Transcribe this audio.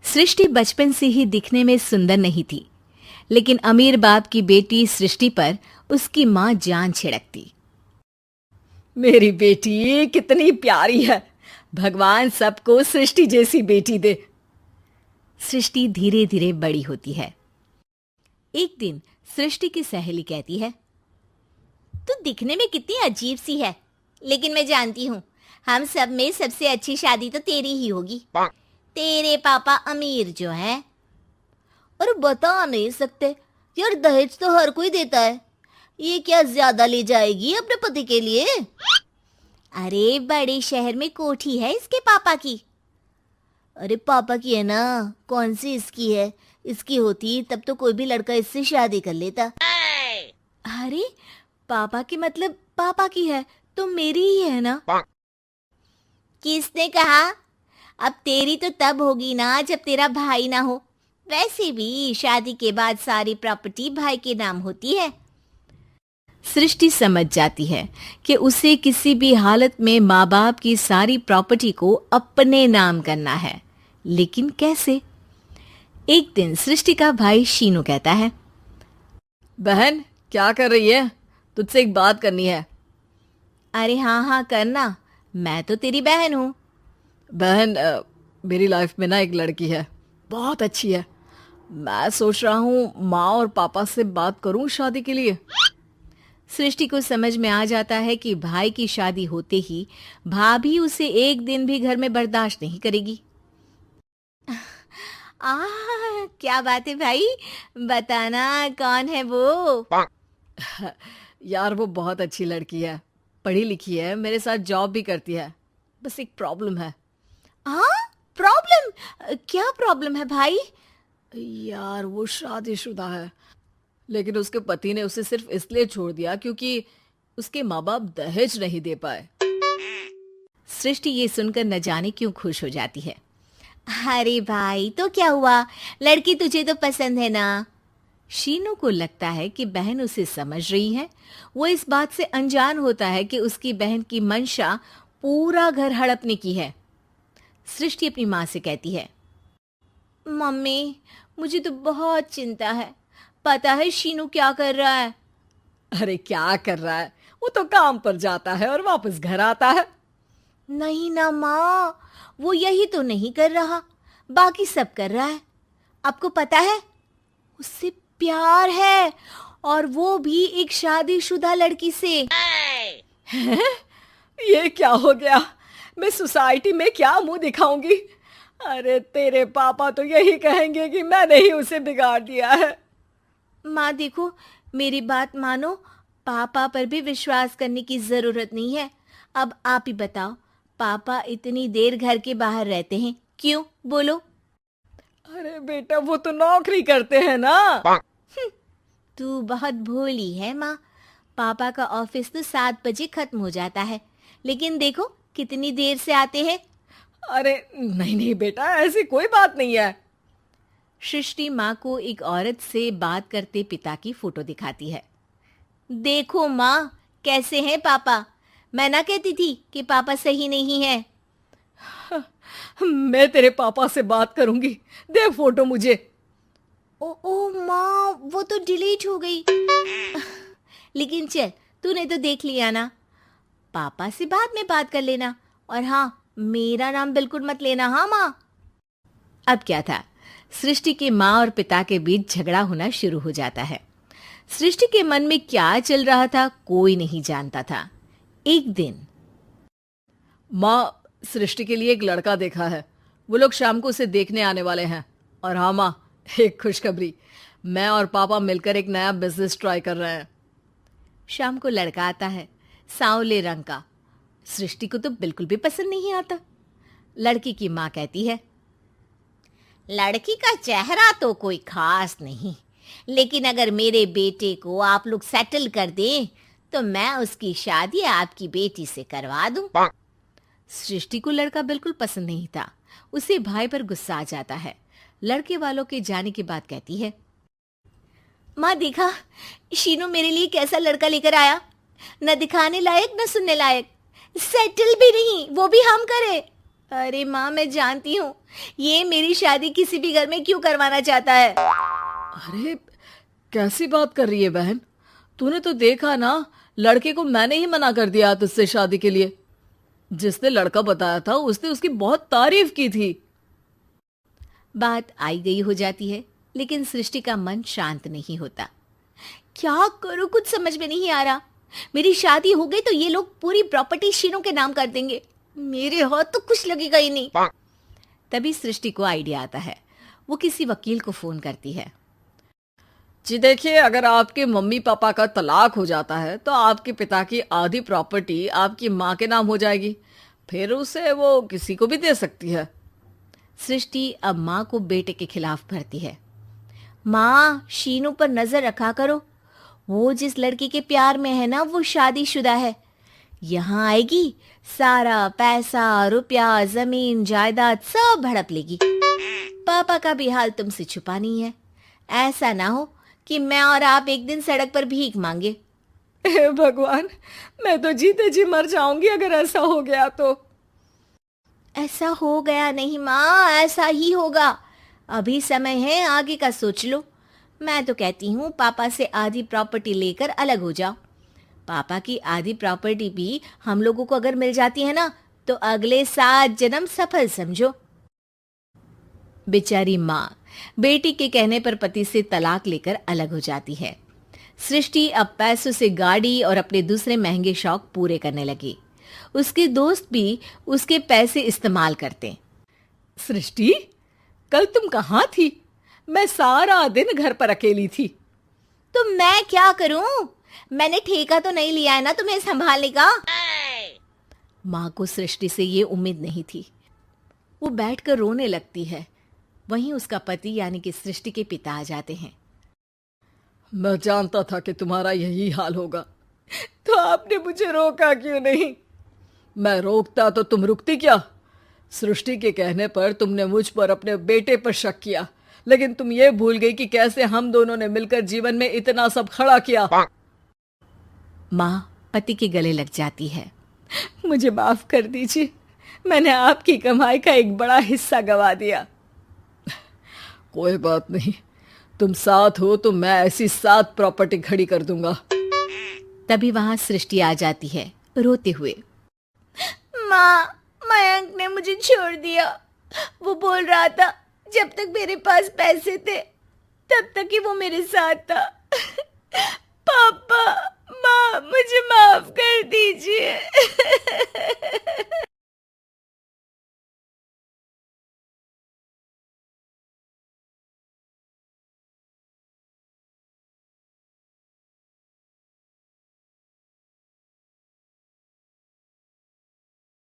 सृष्टि बचपन से ही दिखने में सुंदर नहीं थी, लेकिन अमीर बाप की बेटी सृष्टि पर उसकी माँ जान छिड़कती। मेरी बेटी कितनी प्यारी है, भगवान सबको सृष्टि जैसी बेटी दे। सृष्टि धीरे धीरे बड़ी होती है। एक दिन सृष्टि की सहेली कहती है, तू दिखने में कितनी अजीब सी है, लेकिन मैं जानती हूँ हम सब में सबसे अच्छी शादी तो तेरी ही होगी। तेरे पापा अमीर जो है। और बता नहीं सकते यार, दहेज तो हर कोई देता है, ये क्या ज्यादा ले जाएगी अपने पति के लिए? अरे बड़े शहर में कोठी है इसके पापा की। अरे पापा की है ना, कौन सी इसकी है? इसकी होती तब तो कोई भी लड़का इससे शादी कर लेता। अरे पापा की मतलब पापा की है तो मेरी ही है ना? किसने कहा? अब तेरी तो तब होगी ना जब तेरा भाई ना हो। वैसे भी शादी के बाद सारी प्रॉपर्टी भाई के नाम होती है। सृष्टि समझ जाती है कि उसे किसी भी हालत में माँ बाप की सारी प्रॉपर्टी को अपने नाम करना है, लेकिन कैसे? एक दिन सृष्टि का भाई शीनू कहता है, बहन क्या कर रही है? तुझसे एक बात करनी है। अरे हाँ हाँ करना, मैं तो तेरी बहन हूँ। बहन मेरी लाइफ में ना एक लड़की है, बहुत अच्छी है। मैं सोच रहा हूँ माँ और पापा से बात करूँ शादी के लिए। सृष्टि को समझ में आ जाता है कि भाई की शादी होते ही भाभी उसे एक दिन भी घर में बर्दाश्त नहीं करेगी। क्या बात है भाई, बताना कौन है वो? यार वो बहुत अच्छी लड़की है, पढ़ी लिखी है, मेरे साथ जॉब भी करती है। बस एक प्रॉब्लम है। प्रॉब्लम? क्या प्रॉब्लम है भाई? यार वो शादीशुदा है, लेकिन उसके पति ने उसे सिर्फ इसलिए छोड़ दिया क्योंकि उसके माँ बाप दहेज नहीं दे पाए। सृष्टि ये सुनकर न जाने क्यों खुश हो जाती है। अरे भाई तो क्या हुआ, लड़की तुझे तो पसंद है ना? शीनू को लगता है कि बहन उसे समझ रही है। वो इस बात से अनजान होता है कि उसकी बहन की मंशा पूरा घर हड़पने की है। सृष्टि अपनी माँ से कहती है, मम्मी मुझे तो बहुत चिंता है, पता है शीनू क्या कर रहा है? अरे क्या कर रहा है, वो तो काम पर जाता है और वापस घर आता है। नहीं ना माँ, वो यही तो नहीं कर रहा, बाकी सब कर रहा है। आपको पता है उससे प्यार है, और वो भी एक शादीशुदा लड़की से। ये क्या हो गया, मैं सोसाइटी में क्या मुंह दिखाऊंगी? अरे तेरे पापा तो यही कहेंगे कि मैंने ही उसे बिगाड़ दिया है। माँ देखो, मेरी बात मानो, पापा पर भी विश्वास करने की जरूरत नहीं है। अब आप ही बताओ, पापा इतनी देर घर के बाहर रहते हैं क्यों, बोलो? अरे बेटा वो तो नौकरी करते हैं ना। तू बहुत भोली है माँ, पापा का ऑफिस तो 7 बजे खत्म हो जाता है, लेकिन देखो कितनी देर से आते हैं। अरे नहीं नहीं बेटा, ऐसी कोई बात नहीं है। सृष्टि माँ को एक औरत से बात करते पिता की फोटो दिखाती है। देखो माँ कैसे हैं पापा, मैं ना कहती थी कि पापा सही नहीं है। मैं तेरे पापा से बात करूंगी, दे फोटो मुझे। ओ माँ, वो तो डिलीट हो गई। लेकिन चल, तूने तो देख लिया ना, पापा से बाद में बात कर लेना, और हाँ मेरा नाम बिल्कुल मत लेना। हाँ माँ। अब क्या था, सृष्टि के माँ और पिता के बीच झगड़ा होना शुरू हो जाता है। सृष्टि के मन में क्या चल रहा था कोई नहीं जानता था। एक दिन, माँ सृष्टि के लिए एक लड़का देखा है, वो लोग शाम को उसे देखने आने वाले हैं। और हाँ माँ, एक खुशखबरी, मैं और पापा मिलकर एक नया बिजनेस ट्राई कर रहे हैं। शाम को लड़का आता है, सांवले रंग का। सृष्टि को तो बिल्कुल भी पसंद नहीं आता। लड़की की माँ कहती है, लड़की का चेहरा तो कोई खास नहीं, लेकिन अगर मेरे बेटे को आप लोग सेटल कर दें तो मैं उसकी शादी आपकी बेटी से करवा दूं। सृष्टि को लड़का बिल्कुल पसंद नहीं था। उसे भाई पर गुस्सा आ जाता है। लड़के वालों के जाने के बाद कहती है, माँ देखा शीनू मेरे लिए कैसा लड़का लेकर आया, न दिखाने लायक न सुनने लायक, सेटल भी नहीं, वो भी हम करे। अरे माँ, मैं जानती हूँ ये मेरी शादी किसी भी घर में क्यों करवाना चाहता है। अरे कैसी बात कर रही है बहन? तूने तो देखा ना, लड़के को मैंने ही मना कर दिया तुझसे शादी के लिए। जिसने लड़का बताया था उसने उसकी बहुत तारीफ की थी। बात आई गई हो जाती है, लेकिन सृष्टि का मन शांत नहीं होता। क्या करूं, कुछ समझ में नहीं आ रहा। मेरी शादी हो गई तो ये लोग पूरी प्रॉपर्टी शीनू के नाम कर देंगे, मेरे हाथ तो कुछ लगेगा ही नहीं। तभी सृष्टि को आइडिया आता है। वो किसी वकील को फोन करती है। जी देखिए, अगर आपके मम्मी पापा का तलाक हो जाता है तो आपके पिता की आधी प्रॉपर्टी आपकी माँ के नाम हो जाएगी, फिर उसे वो किसी को भी दे सकती है। सृष्टि अब माँ को बेटे के खिलाफ भरती है। माँ, शीनू पर नजर रखा करो, वो जिस लड़की के प्यार में है ना वो शादीशुदा है। यहाँ आएगी, सारा पैसा रुपया जमीन जायदाद सब हड़प लेगी। पापा का भी हाल तुमसे छुपा नहीं है। ऐसा ना हो कि मैं और आप एक दिन सड़क पर भीख मांगे। हे भगवान, मैं तो जीते जी मर जाऊंगी अगर ऐसा हो गया तो। ऐसा हो गया नहीं माँ, ऐसा ही होगा। अभी समय है, आगे का सोच लो। मैं तो कहती हूँ पापा से आधी प्रॉपर्टी लेकर अलग हो जाओ। पापा की आधी प्रॉपर्टी भी हम लोगों को अगर मिल जाती है ना तो अगले 7 जन्म सफल समझो। बेचारी माँ बेटी के कहने पर पति से तलाक लेकर अलग हो जाती है। सृष्टि अब पैसों से गाड़ी और अपने दूसरे महंगे शौक पूरे करने लगी। उसके दोस्त भी उसके पैसे इस्तेमाल करते। सृष्टि, कल तुम कहाँ थी? मैं सारा दिन घर पर अकेली थी। तो मैं क्या करूं? मैंने ठेका तो नहीं लिया है ना तुम्हें संभालने का। माँ को सृष्टि से ये उम्मीद नहीं थी। वो बैठकर रोने लगती है। वहीं उसका पति यानी कि सृष्टि के पिता आ जाते हैं। मैं जानता था कि तुम्हारा यही हाल होगा, तो आपने मुझे रोका क्यों नहीं? मैं रोकता तो तुम रुकती क्या? सृष्टि के कहने पर तुमने मुझ पर अपने बेटे पर शक किया, लेकिन तुम ये भूल गई कि कैसे हम दोनों ने मिलकर जीवन में इतना सब खड़ा किया। माँ पति के गले लग जाती है। मुझे माफ कर दीजिए, मैंने आपकी कमाई का एक बड़ा हिस्सा गवा दिया। कोई बात नहीं, तुम साथ हो तो मैं ऐसी 7 प्रॉपर्टी खड़ी कर दूंगा। तभी वहां सृष्टि आ जाती है रोते हुए। माँ, मयंक ने मुझे छोड़ दिया। वो बोल रहा था जब तक मेरे पास पैसे थे तब तक ही वो मेरे साथ था। पापा, माँ, मुझे माफ कर दीजिए।